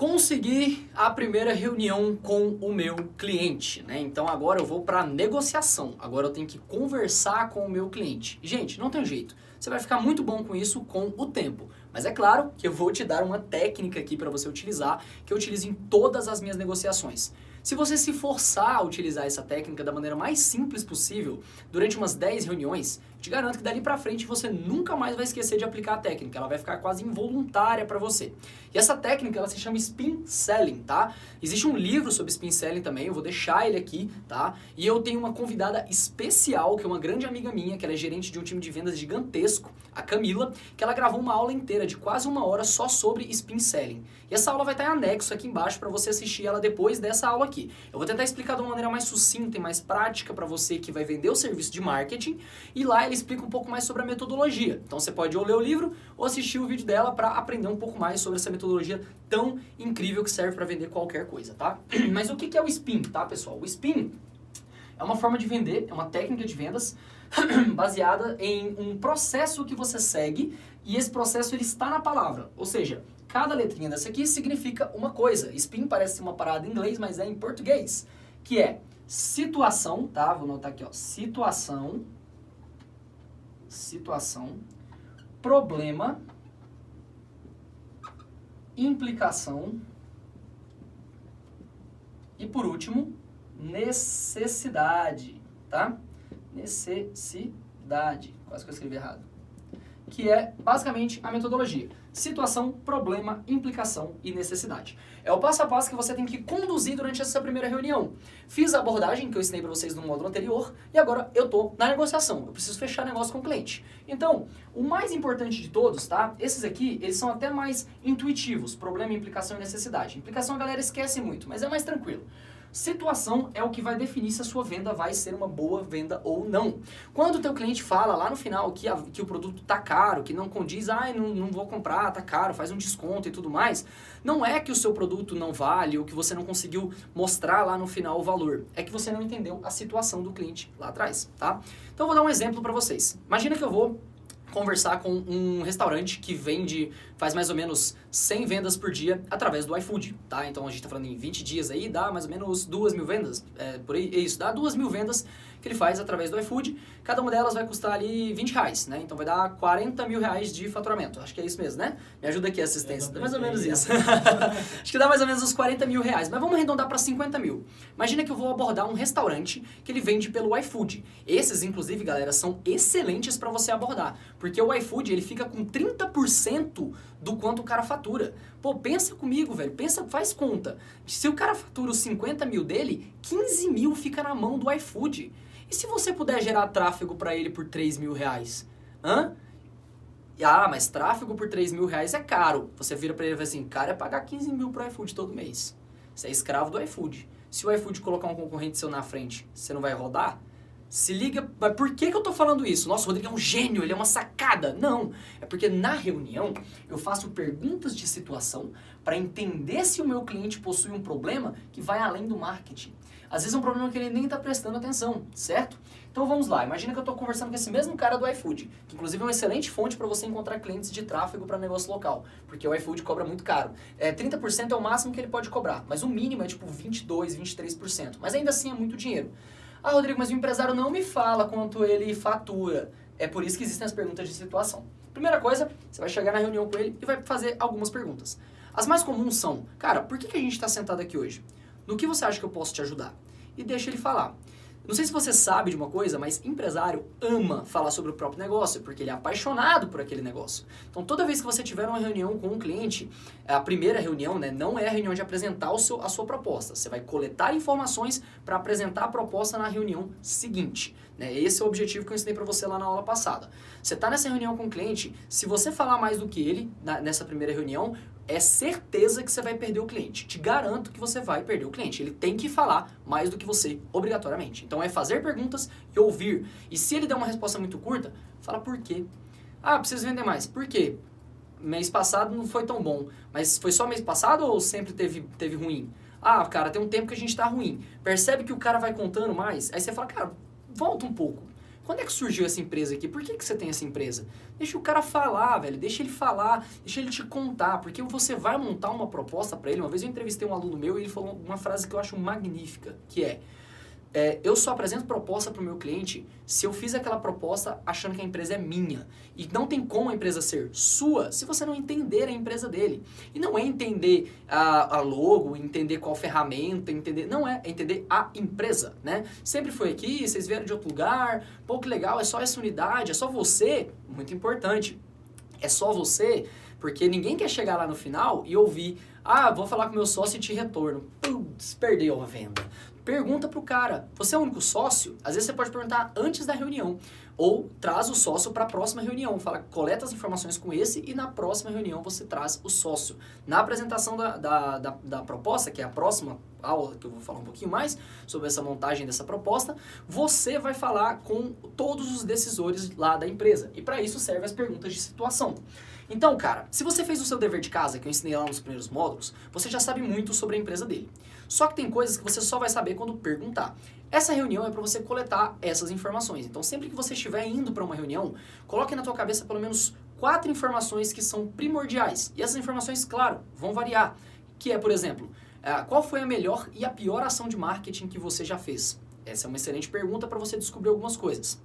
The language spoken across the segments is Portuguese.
Consegui a primeira reunião com o meu cliente, né? Então agora eu vou para negociação. Agora eu tenho que conversar com o meu cliente. Gente, não tem jeito. Você vai ficar muito bom com isso com o tempo. Mas é claro que eu vou te dar uma técnica aqui para você utilizar, que eu utilizo em todas as minhas negociações. Se você se forçar a utilizar essa técnica da maneira mais simples possível, durante umas 10 reuniões, te garanto que dali pra frente você nunca mais vai esquecer de aplicar a técnica, ela vai ficar quase involuntária para você. E essa técnica, ela se chama Spin Selling, tá? Existe um livro sobre Spin Selling também, eu vou deixar ele aqui, tá? E eu tenho uma convidada especial, que é uma grande amiga minha, que ela é gerente de um time de vendas gigantesco, a Camila, que ela gravou uma aula inteira de quase 1 hora só sobre Spin Selling. E essa aula vai estar em anexo aqui embaixo para você assistir ela depois dessa aula aqui. Eu vou tentar explicar de uma maneira mais sucinta e mais prática para você que vai vender o serviço de marketing, e lá ele explica um pouco mais sobre a metodologia. Então você pode ou ler o livro ou assistir o vídeo dela para aprender um pouco mais sobre essa metodologia tão incrível que serve para vender qualquer coisa, tá? Mas o que é o Spin, tá, pessoal? O Spin é uma forma de vender, é uma técnica de vendas baseada em um processo que você segue, e esse processo ele está na palavra, ou seja, cada letrinha dessa aqui significa uma coisa. Spin parece uma parada em inglês, mas é em português, que é situação, tá? Vou anotar aqui, ó, situação, problema, implicação e, por último, necessidade, tá? Necessidade, quase que eu escrevi errado. Que é basicamente a metodologia. Situação, problema, implicação e necessidade. É o passo a passo que você tem que conduzir durante essa primeira reunião. Fiz a abordagem que eu ensinei para vocês no módulo anterior e agora eu tô na negociação. Eu preciso fechar negócio com o cliente. Então, o mais importante de todos, tá? Esses aqui, eles são até mais intuitivos. Problema, implicação e necessidade. Implicação a galera esquece muito, mas é mais tranquilo. Situação é o que vai definir se a sua venda vai ser uma boa venda ou não. Quando o teu cliente fala lá no final que o produto tá caro, que não condiz, não vou comprar, tá caro, faz um desconto e tudo mais, não é que o seu produto não vale ou que você não conseguiu mostrar lá no final o valor. É que você não entendeu a situação do cliente lá atrás, tá? Então eu vou dar um exemplo para vocês. Imagina que eu vou conversar com um restaurante que faz mais ou menos 100 vendas por dia através do iFood, tá? Então a gente tá falando em 20 dias aí, dá mais ou menos 2.000 vendas, por aí, isso, dá 2.000 vendas que ele faz através do iFood. Cada uma delas vai custar ali R$20, né? Então vai dar R$40.000 de faturamento. Acho que é isso mesmo, né? Me ajuda aqui a assistência. Dá mais ou menos isso. Acho que dá mais ou menos uns R$40.000. Mas vamos arredondar para 50 mil. Imagina que eu vou abordar um restaurante que ele vende pelo iFood. Esses, inclusive, galera, são excelentes para você abordar. Porque o iFood, ele fica com 30% do quanto o cara fatura. Pô, pensa comigo, velho. Faz conta. Se o cara fatura os 50 mil dele, 15 mil fica na mão do iFood. E se você puder gerar tráfego para ele por R$3.000? Hã? Mas tráfego por R$3.000 é caro. Você vira para ele e fala assim, cara, é pagar 15 mil pro iFood todo mês. Você é escravo do iFood. Se o iFood colocar um concorrente seu na frente, você não vai rodar? Se liga, mas por que eu tô falando isso? Nossa, o Rodrigo é um gênio, ele é uma sacada. Não, é porque na reunião eu faço perguntas de situação para entender se o meu cliente possui um problema que vai além do marketing. Às vezes é um problema que ele nem está prestando atenção, certo? Então vamos lá, imagina que eu estou conversando com esse mesmo cara do iFood, que inclusive é uma excelente fonte para você encontrar clientes de tráfego para negócio local, porque o iFood cobra muito caro. 30% é o máximo que ele pode cobrar, mas o mínimo é tipo 22%, 23%, mas ainda assim é muito dinheiro. Ah, Rodrigo, mas o empresário não me fala quanto ele fatura. É por isso que existem as perguntas de situação. Primeira coisa, você vai chegar na reunião com ele e vai fazer algumas perguntas. As mais comuns são, cara, por que a gente está sentado aqui hoje? No que você acha que eu posso te ajudar? E deixa ele falar. Não sei se você sabe de uma coisa, mas empresário ama falar sobre o próprio negócio, porque ele é apaixonado por aquele negócio. Então, toda vez que você tiver uma reunião com um cliente, a primeira reunião, né, não é a reunião de apresentar a sua proposta. Você vai coletar informações para apresentar a proposta na reunião seguinte. Né? Esse é o objetivo que eu ensinei para você lá na aula passada. Você está nessa reunião com o cliente, se você falar mais do que ele nessa primeira reunião, é certeza que você vai perder o cliente. Te garanto que você vai perder o cliente. Ele tem que falar mais do que você, obrigatoriamente. Então é fazer perguntas e ouvir. E se ele der uma resposta muito curta, fala por quê. Ah, preciso vender mais. Por quê? Mês passado não foi tão bom. Mas foi só mês passado ou sempre teve ruim? Ah, cara, tem um tempo que a gente tá ruim. Percebe que o cara vai contando mais? Aí você fala, cara, volta um pouco. quando é que surgiu essa empresa aqui? Por que você tem essa empresa? Deixa o cara falar, velho, deixa ele falar, deixa ele te contar, porque você vai montar uma proposta para ele. Uma vez eu entrevistei um aluno meu e ele falou uma frase que eu acho magnífica, que eu só apresento proposta para o meu cliente se eu fiz aquela proposta achando que a empresa é minha. E não tem como a empresa ser sua se você não entender a empresa dele. E não é entender a logo, entender qual ferramenta, não é entender a empresa, né? Sempre foi aqui, vocês vieram de outro lugar, pô, que legal, é só essa unidade, é só você, muito importante. É só você, porque ninguém quer chegar lá no final e ouvir, vou falar com meu sócio e te retorno. Putz, perdeu a venda. Pergunta pro cara, você é o único sócio? Às vezes você pode perguntar antes da reunião. Ou traz o sócio para a próxima reunião. Fala, coleta as informações com esse e na próxima reunião você traz o sócio. Na apresentação da proposta, que é a próxima aula, que eu vou falar um pouquinho mais sobre essa montagem dessa proposta, você vai falar com todos os decisores lá da empresa. E para isso servem as perguntas de situação. Então, cara, se você fez o seu dever de casa, que eu ensinei lá nos primeiros módulos, você já sabe muito sobre a empresa dele. Só que tem coisas que você só vai saber quando perguntar. Essa reunião é para você coletar essas informações. Então, sempre que você estiver indo para uma reunião, coloque na tua cabeça pelo menos 4 informações que são primordiais. E essas informações, claro, vão variar. Que é, por exemplo, qual foi a melhor e a pior ação de marketing que você já fez? Essa é uma excelente pergunta para você descobrir algumas coisas.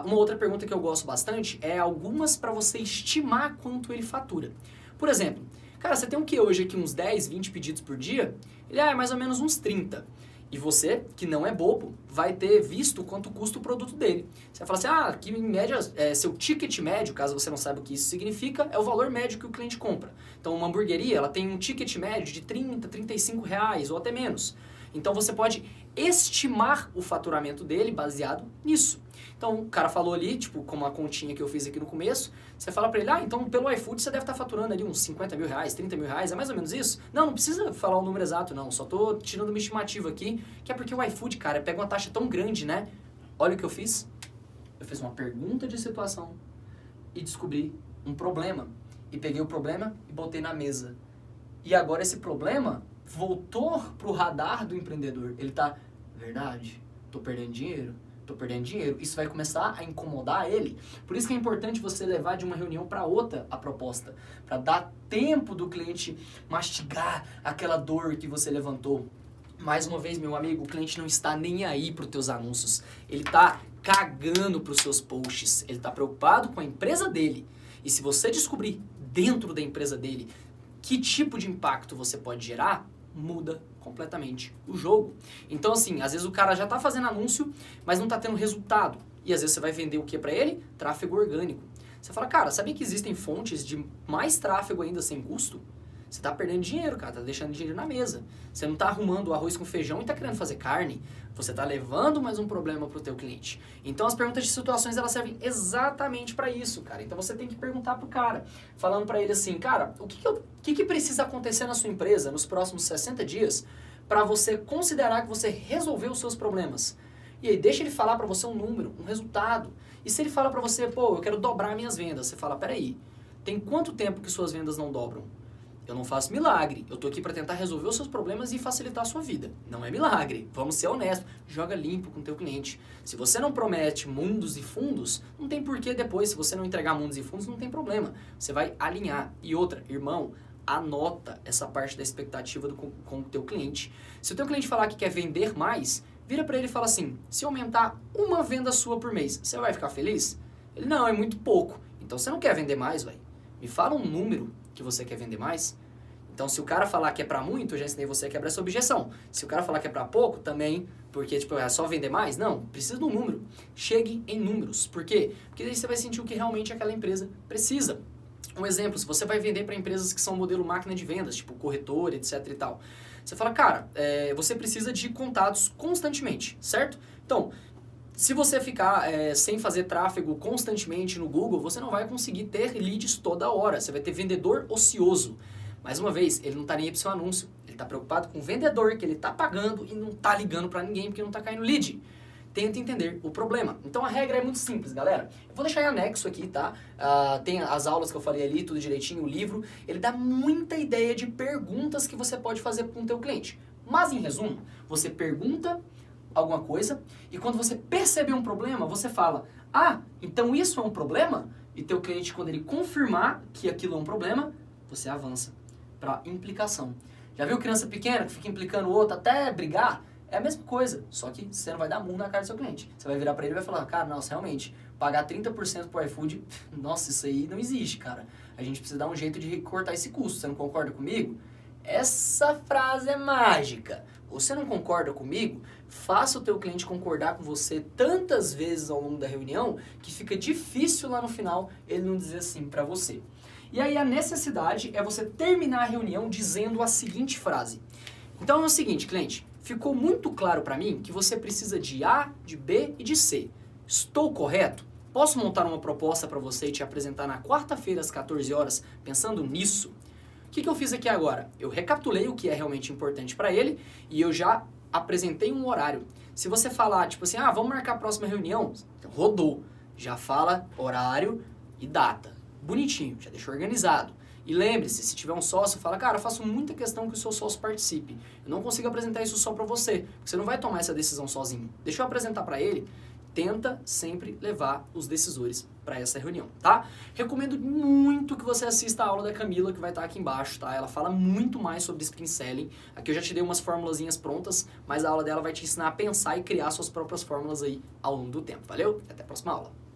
Uma outra pergunta que eu gosto bastante é algumas para você estimar quanto ele fatura. Por exemplo, cara, você tem o que hoje aqui, uns 10, 20 pedidos por dia? Ele é mais ou menos uns 30. E você, que não é bobo, vai ter visto quanto custa o produto dele. Você vai falar assim, que em média, seu ticket médio, caso você não saiba o que isso significa, é o valor médio que o cliente compra. Então, uma hamburgueria, ela tem um ticket médio de 30, 35 reais ou até menos. Então, você pode estimar o faturamento dele baseado nisso. Então, o cara falou ali, tipo, como a continha que eu fiz aqui no começo, você fala pra ele, então pelo iFood você deve estar faturando ali uns 50 mil reais, 30 mil reais, é mais ou menos isso? Não precisa falar o número exato não, só tô tirando uma estimativa aqui, que é porque o iFood, cara, pega uma taxa tão grande, né? Olha o que eu fiz. Eu fiz uma pergunta de situação e descobri um problema. E peguei o problema e botei na mesa. E agora esse problema voltou pro radar do empreendedor. Ele tá, verdade, tô perdendo dinheiro. Isso vai começar a incomodar ele. Por isso que é importante você levar de uma reunião para outra a proposta, para dar tempo do cliente mastigar aquela dor que você levantou. Mais uma vez, meu amigo, o cliente não está nem aí para os teus anúncios. Ele está cagando para os seus posts. Ele está preocupado com a empresa dele. E se você descobrir dentro da empresa dele que tipo de impacto você pode gerar, muda completamente o jogo. Então, assim, às vezes o cara já tá fazendo anúncio, mas não tá tendo resultado. E às vezes você vai vender o que pra ele? Tráfego orgânico. Você fala, cara, sabia que existem fontes de mais tráfego ainda sem custo? Você tá perdendo dinheiro, cara, tá deixando dinheiro na mesa. Você não tá arrumando o arroz com feijão e tá querendo fazer carne. Você tá levando mais um problema pro teu cliente. Então as perguntas de situações, elas servem exatamente para isso, cara. Então você tem que perguntar pro cara, falando para ele assim, cara, o que precisa acontecer na sua empresa nos próximos 60 dias para você considerar que você resolveu os seus problemas? E aí deixa ele falar para você um número, um resultado. E se ele fala para você, eu quero dobrar minhas vendas, você fala, peraí, tem quanto tempo que suas vendas não dobram? Eu não faço milagre, eu tô aqui para tentar resolver os seus problemas e facilitar a sua vida. Não é milagre, vamos ser honestos, joga limpo com o teu cliente. Se você não promete mundos e fundos, não tem porquê depois, se você não entregar mundos e fundos, não tem problema. Você vai alinhar. E outra, irmão, anota essa parte da expectativa com o teu cliente. Se o teu cliente falar que quer vender mais, vira para ele e fala assim, se aumentar uma venda sua por mês, você vai ficar feliz? Ele, não, é muito pouco. Então você não quer vender mais, velho. Me fala um número que você quer vender mais. Então, se o cara falar que é pra muito, eu já ensinei você a quebrar essa objeção. Se o cara falar que é pra pouco, também, porque, é só vender mais? Não, precisa de um número. Chegue em números. Por quê? Porque daí você vai sentir o que realmente aquela empresa precisa. Um exemplo, se você vai vender para empresas que são modelo máquina de vendas, tipo corretor, etc e tal. Você fala, cara, você precisa de contatos constantemente, certo? Então, se você ficar sem fazer tráfego constantemente no Google, você não vai conseguir ter leads toda hora. Você vai ter vendedor ocioso. Mais uma vez, ele não está nem aí pro seu anúncio. Ele está preocupado com o vendedor que ele está pagando e não está ligando para ninguém porque não está caindo lead. Tenta entender o problema. Então a regra é muito simples, galera. Eu vou deixar em anexo aqui, tá? Tem as aulas que eu falei ali, tudo direitinho, o livro. Ele dá muita ideia de perguntas que você pode fazer com o teu cliente. Mas em resumo, você pergunta alguma coisa e quando você perceber um problema, você fala, ah, então isso é um problema? E teu cliente, quando ele confirmar que aquilo é um problema, você avança para implicação. Já viu criança pequena que fica implicando o outro até brigar? É a mesma coisa, só que você não vai dar murro na cara do seu cliente. Você vai virar para ele e vai falar, cara, nossa, realmente, pagar 30% pro iFood, nossa, isso aí não existe, cara. A gente precisa dar um jeito de recortar esse custo, você não concorda comigo? Essa frase é mágica. Você não concorda comigo? Faça o teu cliente concordar com você tantas vezes ao longo da reunião que fica difícil lá no final ele não dizer sim para você. E aí a necessidade é você terminar a reunião dizendo a seguinte frase. Então é o seguinte, cliente, ficou muito claro para mim que você precisa de A, de B e de C. Estou correto? Posso montar uma proposta para você e te apresentar na quarta-feira às 14 horas pensando nisso? O que eu fiz aqui agora? Eu recapitulei o que é realmente importante para ele e eu já apresentei um horário. Se você falar, tipo assim, ah, vamos marcar a próxima reunião, rodou. Já fala horário e data. Bonitinho, já deixou organizado. E lembre-se, se tiver um sócio, fala, cara, eu faço muita questão que o seu sócio participe. Eu não consigo apresentar isso só para você, porque você não vai tomar essa decisão sozinho. Deixa eu apresentar para ele. Tenta sempre levar os decisores para essa reunião, tá? Recomendo muito que você assista a aula da Camila, que vai estar aqui embaixo, tá? Ela fala muito mais sobre Sprint Selling. Aqui eu já te dei umas formulazinhas prontas, mas a aula dela vai te ensinar a pensar e criar suas próprias fórmulas aí ao longo do tempo, valeu? Até a próxima aula.